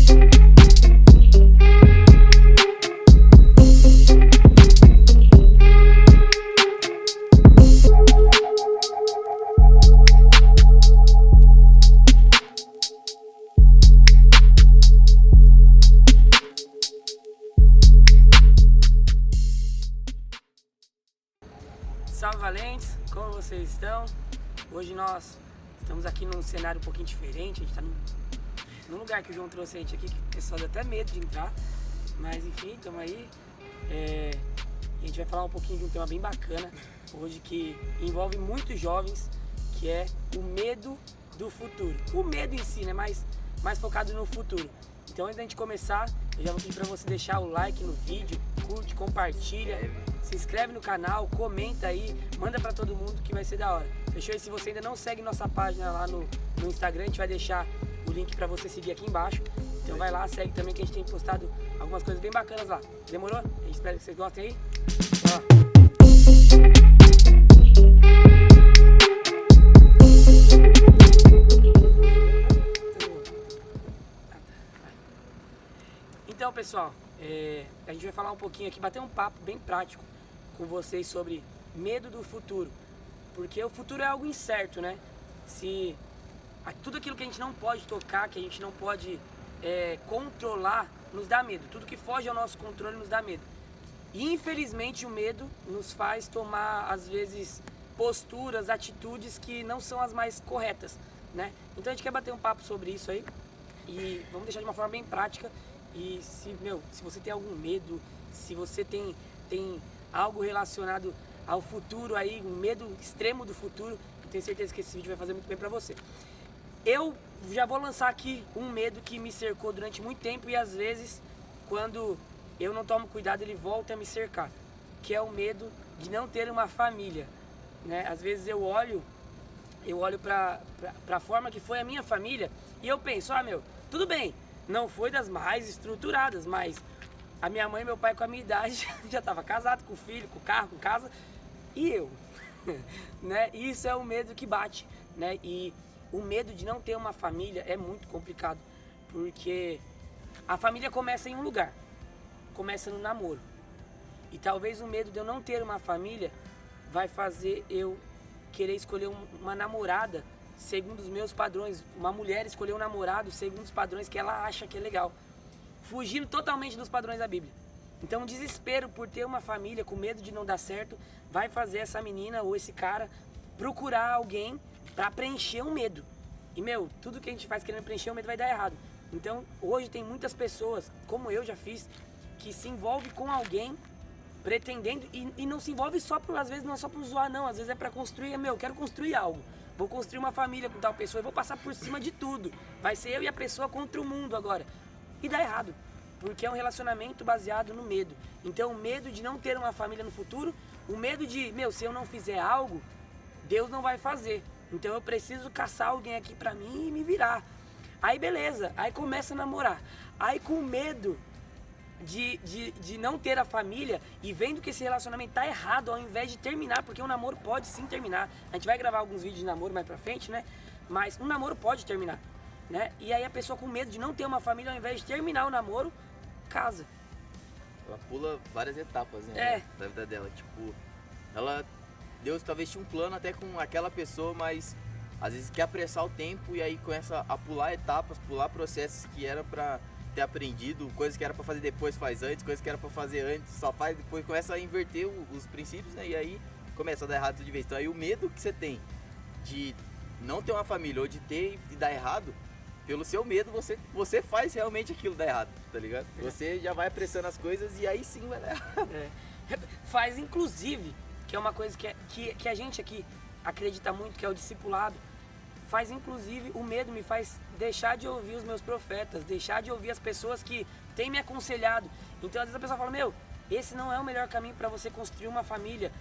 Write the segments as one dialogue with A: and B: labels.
A: Salve Valentes, como vocês estão? Hoje nós estamos aqui num cenário um pouquinho diferente, a gente está num lugar que o João trouxe a gente aqui, que o pessoal dá até medo de entrar, mas enfim, estamos aí. A gente vai falar um pouquinho de um tema bem bacana hoje que envolve muitos jovens, que é o medo do futuro. O medo em si, né? Mais focado no futuro. Então antes da gente começar, eu já vou pedir para você deixar o like no vídeo, curte, compartilha, se inscreve no canal, comenta aí, manda pra todo mundo que vai ser da hora. Fechou? E se você ainda não segue nossa página lá no Instagram, a gente vai deixar o link pra você seguir aqui embaixo. Então vai lá, segue também que a gente tem postado algumas coisas bem bacanas lá. Demorou? A gente espera que vocês gostem aí. Então pessoal, a gente vai falar um pouquinho aqui, bater um papo bem prático com vocês sobre medo do futuro, porque o futuro é algo incerto, né? Se tudo aquilo que a gente não pode tocar, que a gente não pode controlar, nos dá medo. Tudo que foge ao nosso controle nos dá medo. E infelizmente o medo nos faz tomar às vezes posturas, atitudes que não são as mais corretas, né? Então a gente quer bater um papo sobre isso aí e vamos deixar de uma forma bem prática. E se você tem algum medo, se você tem algo relacionado ao futuro aí, um medo extremo do futuro, eu tenho certeza que esse vídeo vai fazer muito bem pra você. Eu já vou lançar aqui um medo que me cercou durante muito tempo e às vezes, quando eu não tomo cuidado, ele volta a me cercar, que é o medo de não ter uma família, né? Às vezes eu olho pra forma que foi a minha família e eu penso, tudo bem, não foi das mais estruturadas, mas a minha mãe e meu pai com a minha idade já estava casado, com filho, com carro, com casa, e eu, né? Isso é o medo que bate, né? E o medo de não ter uma família é muito complicado, porque a família começa em um lugar, começa no namoro, e talvez o medo de eu não ter uma família vai fazer eu querer escolher uma namorada segundo os meus padrões, uma mulher escolher um namorado segundo os padrões que ela acha que é legal, fugindo totalmente dos padrões da Bíblia. Então o desespero por ter uma família, com medo de não dar certo, vai fazer essa menina ou esse cara procurar alguém para preencher um medo. E tudo que a gente faz querendo preencher um medo vai dar errado. Então hoje tem muitas pessoas, como eu já fiz, que se envolve com alguém pretendendo e não se envolve só por, às vezes não é só por zoar não, às vezes é para construir, eu quero construir algo. Vou construir uma família com tal pessoa e vou passar por cima de tudo. Vai ser eu e a pessoa contra o mundo agora. E dá errado, porque é um relacionamento baseado no medo. Então o medo de não ter uma família no futuro, o medo de, se eu não fizer algo, Deus não vai fazer. Então eu preciso caçar alguém aqui pra mim e me virar. Aí beleza, aí começa a namorar. Aí com medo de não ter a família e vendo que esse relacionamento tá errado, ao invés de terminar, porque um namoro pode sim terminar. A gente vai gravar alguns vídeos de namoro mais pra frente, né? Mas um namoro pode terminar, né? E aí a pessoa com medo de não ter uma família, ao invés de terminar o namoro, casa.
B: Ela pula várias etapas, né, da vida dela. Tipo, Deus talvez tinha um plano até com aquela pessoa, mas às vezes quer apressar o tempo e aí começa a pular etapas, pular processos que era pra ter aprendido, coisas que era pra fazer depois faz antes, coisas que era pra fazer antes só faz depois, começa a inverter os princípios, né? E aí começa a dar errado tudo de vez. Então aí o medo que você tem de não ter uma família ou de ter e dar errado, pelo seu medo você faz realmente aquilo dar errado, tá ligado? Você já vai apressando as coisas e aí sim vai dar errado.
A: Faz inclusive, que é uma coisa que a gente aqui acredita muito, que é o discipulado, faz inclusive, o medo me faz deixar de ouvir os meus profetas, deixar de ouvir as pessoas que têm me aconselhado. Então às vezes a pessoa fala, esse não é o melhor caminho para você construir uma família.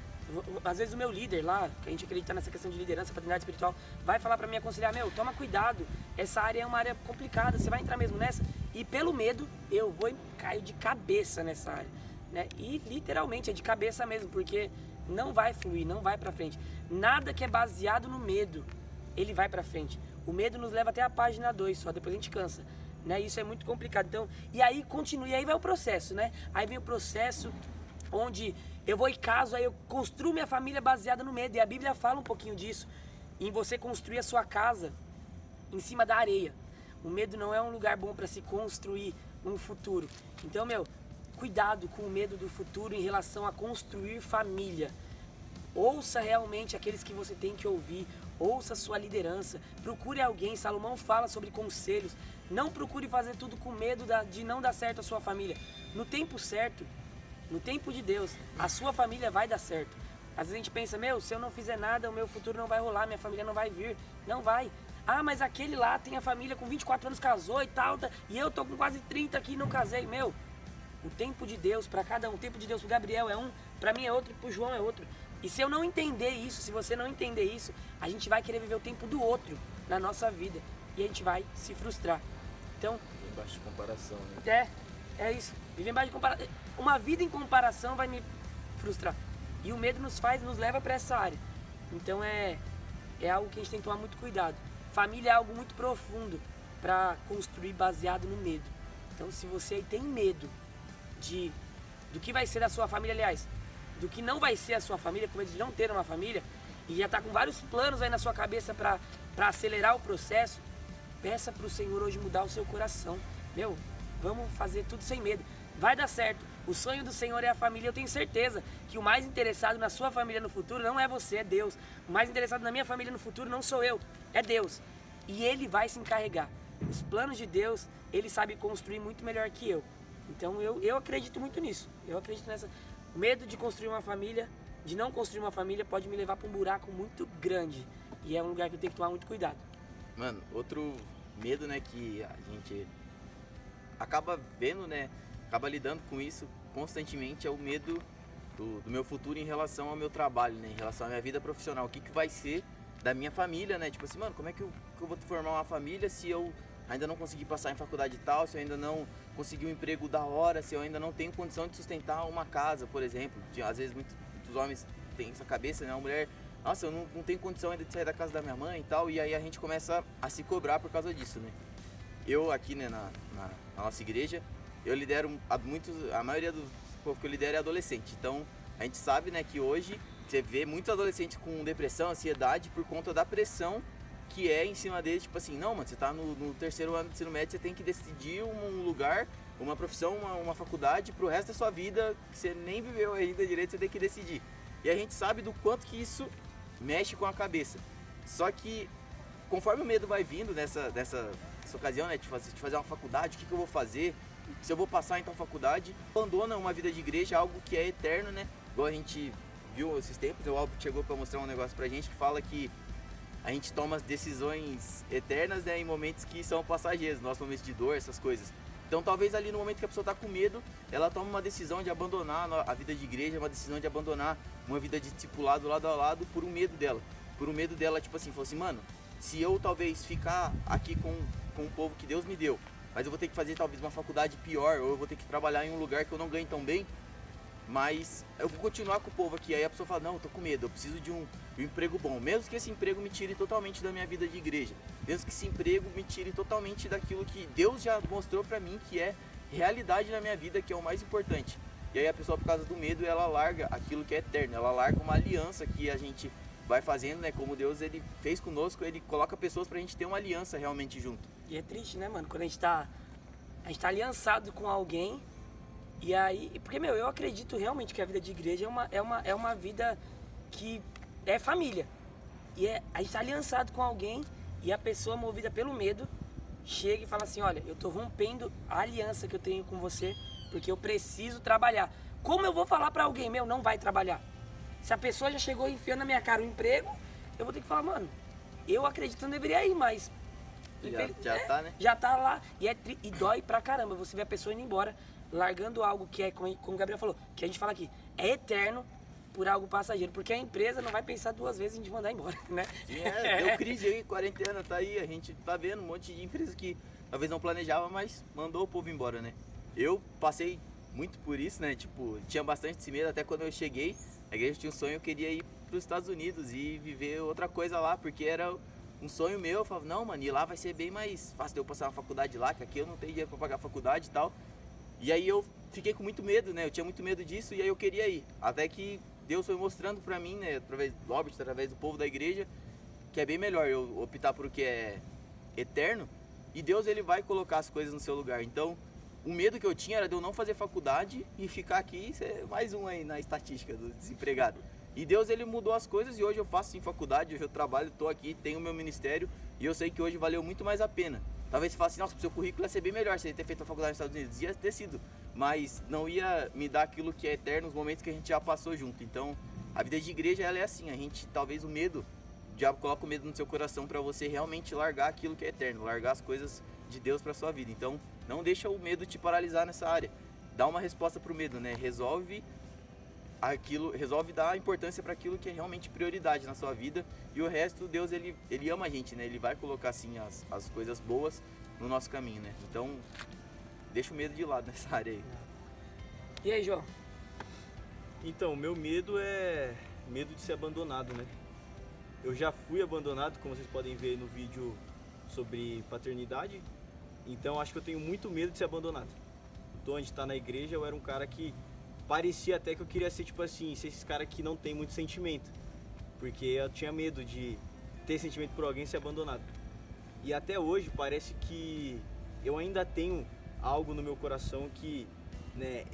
A: Às vezes o meu líder lá, que a gente acredita nessa questão de liderança, paternidade espiritual, vai falar para mim aconselhar, toma cuidado, essa área é uma área complicada, você vai entrar mesmo nessa? E pelo medo, eu vou e caio de cabeça nessa área, né? E literalmente é de cabeça mesmo, porque não vai fluir, não vai pra frente. Nada que é baseado no medo, ele vai pra frente. O medo nos leva até a página 2 só, depois a gente cansa, né? Isso é muito complicado. Então, e aí continua, e aí vai o processo, né? Aí vem o processo onde eu vou e caso, aí eu construo minha família baseada no medo. E a Bíblia fala um pouquinho disso, em você construir a sua casa em cima da areia. O medo não é um lugar bom para se construir um futuro. Então, cuidado com o medo do futuro em relação a construir família. Ouça realmente aqueles que você tem que ouvir. Ouça a sua liderança. Procure alguém. Salomão fala sobre conselhos. Não procure fazer tudo com medo de não dar certo a sua família. No tempo certo, no tempo de Deus, a sua família vai dar certo. Às vezes a gente pensa, se eu não fizer nada, o meu futuro não vai rolar, minha família não vai vir. Não vai. Ah, mas aquele lá tem a família com 24 anos, casou e tal, e eu tô com quase 30 aqui e não casei. O tempo de Deus para cada um, o tempo de Deus pro Gabriel é um, para mim é outro e pro João é outro. E se eu não entender isso, se você não entender isso, a gente vai querer viver o tempo do outro na nossa vida e a gente vai se frustrar. Então,
B: viver embaixo de comparação, né?
A: É isso. Viver embaixo de comparação. Uma vida em comparação vai me frustrar. E o medo nos leva para essa área. Então é algo que a gente tem que tomar muito cuidado. Família é algo muito profundo para construir baseado no medo. Então, se você tem medo do que vai ser da sua família, aliás, do que não vai ser a sua família, com medo de não ter uma família, e já está com vários planos aí na sua cabeça para acelerar o processo, peça para o Senhor hoje mudar o seu coração. Vamos fazer tudo sem medo. Vai dar certo. O sonho do Senhor é a família. Eu tenho certeza que o mais interessado na sua família no futuro não é você, é Deus. O mais interessado na minha família no futuro não sou eu, é Deus. E Ele vai se encarregar. Os planos de Deus, Ele sabe construir muito melhor que eu. Então eu acredito muito nisso. Eu acredito nessa. O medo de construir uma família, de não construir uma família, pode me levar para um buraco muito grande. E é um lugar que eu tenho que tomar muito cuidado.
B: Mano, outro medo, né, que a gente acaba vendo, né, acaba lidando com isso constantemente, é o medo do meu futuro em relação ao meu trabalho, né, em relação à minha vida profissional. O que vai ser da minha família, né? Tipo assim, mano, como é que eu vou formar uma família se eu ainda não consegui passar em faculdade e tal, se eu ainda não consegui um emprego da hora, se eu ainda não tenho condição de sustentar uma casa, por exemplo. Às vezes muitos homens têm essa cabeça, né? Uma mulher, nossa, eu não tenho condição ainda de sair da casa da minha mãe e tal, e aí a gente começa a se cobrar por causa disso, né? Eu aqui, né, na nossa igreja, eu lidero a maioria do povo que eu lidero é adolescente. Então, a gente sabe, né, que hoje você vê muitos adolescentes com depressão, ansiedade, por conta da pressão que é em cima deles. Tipo assim, não, mano, você tá no terceiro ano do ensino médio, você tem que decidir um lugar, uma profissão, uma faculdade pro resto da sua vida, que você nem viveu ainda direito, você tem que decidir. E a gente sabe do quanto que isso mexe com a cabeça. Só que, conforme o medo vai vindo nessa ocasião, né, de fazer uma faculdade, o que eu vou fazer, se eu vou passar então a faculdade, abandona uma vida de igreja, algo que é eterno, né? Igual a gente viu esses tempos, o Albert chegou para mostrar um negócio pra gente que fala que a gente toma decisões eternas, né, em momentos que são passageiros, nossos momentos de dor, essas coisas. Então talvez ali no momento que a pessoa está com medo, ela toma uma decisão de abandonar a vida de igreja, uma decisão de abandonar uma vida de discipulado lado a lado por um medo dela. Por um medo dela, tipo assim, falou assim, mano, se eu talvez ficar aqui com o povo que Deus me deu, mas eu vou ter que fazer talvez uma faculdade pior, ou eu vou ter que trabalhar em um lugar que eu não ganho tão bem, mas eu vou continuar com o povo aqui. Aí a pessoa fala, não, eu tô com medo, eu preciso de um emprego bom, mesmo que esse emprego me tire totalmente da minha vida de igreja, mesmo que esse emprego me tire totalmente daquilo que Deus já mostrou pra mim que é realidade na minha vida, que é o mais importante. E aí a pessoa, por causa do medo, ela larga aquilo que é eterno, ela larga uma aliança que a gente vai fazendo, né, como Deus ele fez conosco, ele coloca pessoas pra gente ter uma aliança realmente junto.
A: E é triste, né, mano, quando a gente tá aliançado com alguém. E aí, porque, eu acredito realmente que a vida de igreja é uma vida que é família. E a gente tá aliançado com alguém e a pessoa, movida pelo medo, chega e fala assim, olha, eu tô rompendo a aliança que eu tenho com você porque eu preciso trabalhar. Como eu vou falar pra alguém, não vai trabalhar? Se a pessoa já chegou enfiando na minha cara o emprego, eu vou ter que falar, mano, eu acredito que não deveria ir, mas...
B: Já tá, né?
A: Já tá lá e dói pra caramba você ver a pessoa indo embora, largando algo que é, como o Gabriel falou, que a gente fala aqui, é eterno por algo passageiro, porque a empresa não vai pensar duas vezes em te mandar embora, né?
B: Sim, deu crise aí, quarentena, tá aí, a gente tá vendo um monte de empresa que talvez não planejava, mas mandou o povo embora, né? Eu passei muito por isso, né? Tipo, tinha bastante esse medo, até quando eu cheguei, a igreja tinha um sonho, eu queria ir pros Estados Unidos e viver outra coisa lá, porque era um sonho meu, eu falava, não, mano, e lá vai ser bem mais fácil de eu passar uma faculdade lá, que aqui eu não tenho dinheiro pra pagar a faculdade e tal. E aí eu fiquei com muito medo, né? Eu tinha muito medo disso e aí eu queria ir. Até que Deus foi mostrando pra mim, né, através do Robert, através do povo da igreja, que é bem melhor eu optar por o que é eterno. E Deus, ele vai colocar as coisas no seu lugar. Então, o medo que eu tinha era de eu não fazer faculdade e ficar aqui, ser mais um aí na estatística do desempregado. E Deus, ele mudou as coisas e hoje eu faço sim faculdade, hoje eu trabalho, tô aqui, tenho o meu ministério e eu sei que hoje valeu muito mais a pena. Talvez você fale assim, nossa, o seu currículo ia ser bem melhor se ele ter feito a faculdade nos Estados Unidos. Ia ter sido, mas não ia me dar aquilo que é eterno, os momentos que a gente já passou junto. Então, a vida de igreja, ela é assim, a gente, talvez o medo, o diabo coloca o medo no seu coração para você realmente largar aquilo que é eterno, largar as coisas de Deus para sua vida. Então, não deixa o medo te paralisar nessa área. Dá uma resposta pro medo, né? Resolve dar importância para aquilo que é realmente prioridade na sua vida, e o resto, Deus, ele ama a gente, né? Ele vai colocar assim as coisas boas no nosso caminho, né? Então, deixa o medo de lado nessa área aí.
A: E aí, João?
C: Então, meu medo é medo de ser abandonado, né? Eu já fui abandonado, como vocês podem ver no vídeo sobre paternidade, então acho que eu tenho muito medo de ser abandonado. Então, onde está na igreja, eu era um cara que parecia até que eu queria ser, tipo assim, ser esses cara que não tem muito sentimento. Porque eu tinha medo de ter sentimento por alguém e ser abandonado. E até hoje parece que eu ainda tenho algo no meu coração que, né,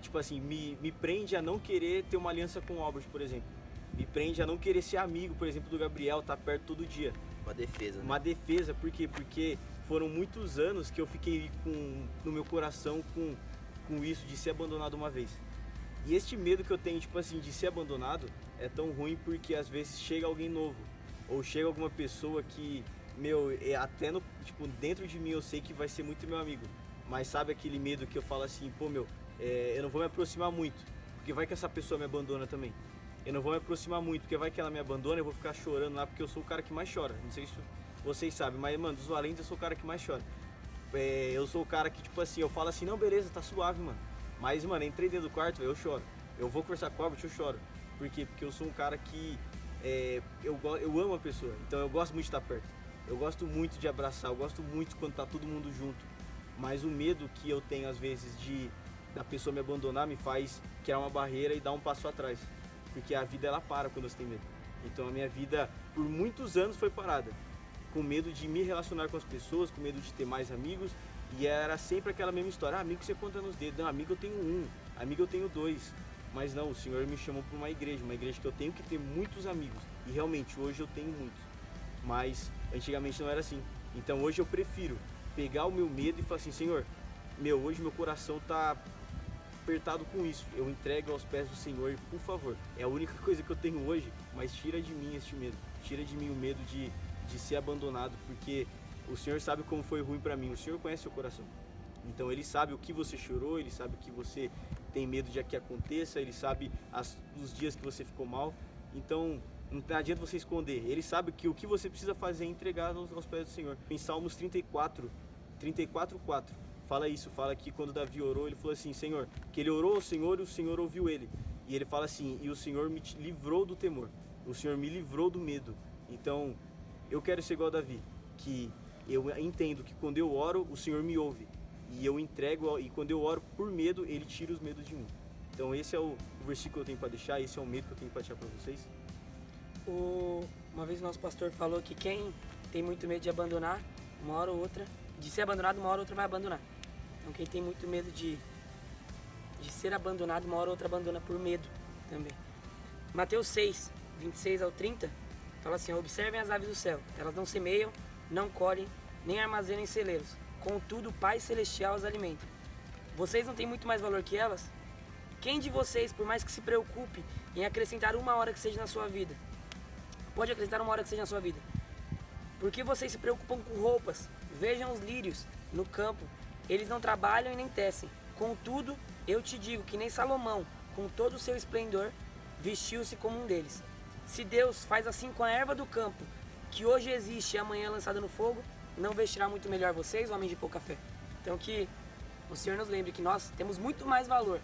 C: tipo assim, me prende a não querer ter uma aliança com o Albert, por exemplo. Me prende a não querer ser amigo, por exemplo, do Gabriel, tá perto todo dia.
B: Uma defesa, né?
C: Uma defesa, por quê? Porque foram muitos anos que eu fiquei no meu coração com isso de ser abandonado uma vez. E este medo que eu tenho, tipo assim, de ser abandonado é tão ruim porque às vezes chega alguém novo, ou chega alguma pessoa que, meu, até no, tipo, dentro de mim eu sei que vai ser muito meu amigo, mas sabe aquele medo que eu falo assim, pô, meu, eu não vou me aproximar muito, porque vai que essa pessoa me abandona também. Eu não vou me aproximar muito, porque vai que ela me abandona e eu vou ficar chorando lá, porque eu sou o cara que mais chora. Não sei se vocês sabem, mas, mano, dos valentes eu sou o cara que mais chora. Eu sou o cara que, tipo assim, eu falo assim, não, beleza, tá suave, mano. Mas, mano, entrei dentro do quarto, eu choro. Eu vou conversar com o Albert, eu choro. Por quê? Porque eu sou um cara que eu amo a pessoa, então eu gosto muito de estar perto. Eu gosto muito de abraçar, eu gosto muito quando tá todo mundo junto. Mas o medo que eu tenho, às vezes, da pessoa me abandonar me faz criar uma barreira e dar um passo atrás. Porque a vida, ela para quando você tem medo. Então a minha vida, por muitos anos, foi parada. Com medo de me relacionar com as pessoas, com medo de ter mais amigos. E era sempre aquela mesma história, amigo você conta nos dedos, não, amigo eu tenho um, amigo eu tenho dois. Mas não, o Senhor me chamou para uma igreja que eu tenho que ter muitos amigos. E realmente, hoje eu tenho muitos. Mas antigamente não era assim. Então hoje eu prefiro pegar o meu medo e falar assim, Senhor, hoje meu coração tá apertado com isso. Eu entrego aos pés do Senhor, por favor. É a única coisa que eu tenho hoje, mas tira de mim este medo. Tira de mim o medo de ser abandonado, porque o Senhor sabe como foi ruim pra mim, o Senhor conhece seu coração. Então Ele sabe o que você chorou, Ele sabe o que você tem medo de que aconteça, Ele sabe os dias que você ficou mal. Então não adianta você esconder, Ele sabe que o que você precisa fazer é entregar aos pés do Senhor. Em Salmos 34:4, fala isso, fala que quando Davi orou, ele falou assim, Senhor, que ele orou ao Senhor e o Senhor ouviu ele. E ele fala assim, e o Senhor me livrou do temor, o Senhor me livrou do medo. Então eu quero ser igual a Davi, que eu entendo que quando eu oro, o Senhor me ouve. E eu entrego, e quando eu oro por medo, Ele tira os medos de mim. Então esse é o versículo que eu tenho para deixar, esse é o medo que eu tenho para deixar para vocês.
A: Uma vez o nosso pastor falou que quem tem muito medo de abandonar, uma hora ou outra, de ser abandonado, uma hora ou outra vai abandonar. Então quem tem muito medo de ser abandonado, uma hora ou outra abandona por medo também. Mateus 6, 26 ao 30, fala assim, observem as aves do céu, elas não semeiam, não colhem, nem armazenam em celeiros. Contudo, o Pai Celestial as alimenta. Vocês não têm muito mais valor que elas? Quem de vocês, por mais que se preocupe em acrescentar uma hora que seja na sua vida, pode acrescentar uma hora que seja na sua vida? Por que vocês se preocupam com roupas? Vejam os lírios no campo. Eles não trabalham e nem tecem. Contudo, eu te digo que nem Salomão, com todo o seu esplendor, vestiu-se como um deles. Se Deus faz assim com a erva do campo, que hoje existe e amanhã é lançada no fogo, não vestirá muito melhor vocês, homens de pouca fé? Então que o Senhor nos lembre que nós temos muito mais valor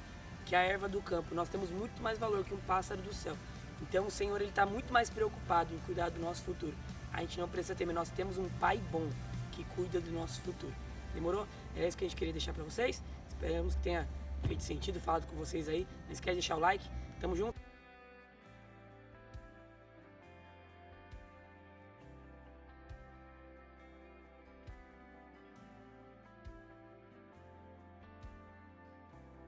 A: que a erva do campo, nós temos muito mais valor que um pássaro do céu. Então o Senhor está muito mais preocupado em cuidar do nosso futuro. a gente não precisa temer. Nós temos um pai bom que cuida do nosso futuro. Demorou? É isso que a gente queria deixar pra vocês. Esperamos que tenha feito sentido, falado com vocês aí. Não esquece de deixar o like. Tamo junto.